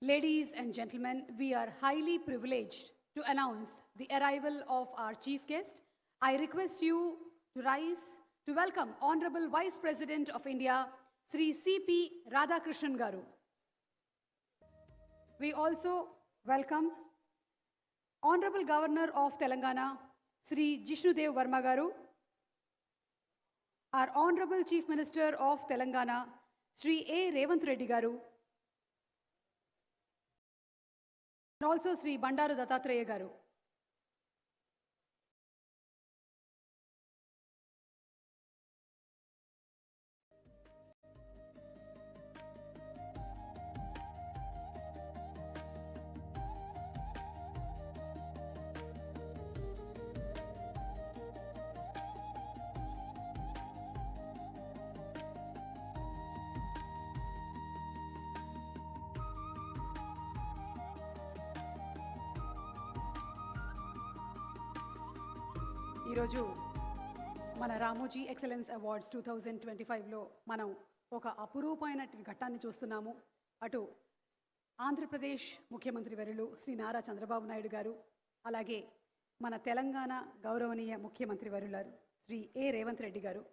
Ladies and gentlemen, we are highly privileged to announce the arrival of our chief guest. I request you to rise to welcome Honorable Vice President of India, Sri C.P. Radhakrishnan Garu. We also welcome Honorable Governor of Telangana, Sri Jishnudev Verma Garu, our Honorable Chief Minister of Telangana, Sri A. Revanth Reddy Garu, and also Sri Bandaru Dattatreya Garu. ఈరోజు మన Ramoji excellence awards 2025లో మనం ఒక అపురూపమైన ఘట్టాన్ని చూస్తున్నాము. అటు ఆంధ్రప్రదేశ్ ముఖ్యమంత్రి వర్యులు శ్రీ నారా చంద్రబాబు నాయుడు గారు, అలాగే మన తెలంగాణ గౌరవనీయ ముఖ్యమంత్రి వర్యులు శ్రీ ఏ రేవంత్ రెడ్డి గారు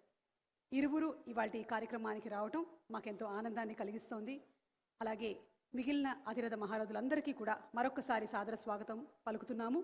ఇరువురు ఇవాల్టి కార్యక్రమానికి రావటం మాకెంతో ఆనందాన్ని కలిగిస్తోంది. అలాగే మిగిలిన అతిరథ మహారథులందరికీ కూడా మరొకసారి సాదర స్వాగతం పలుకుతున్నాము.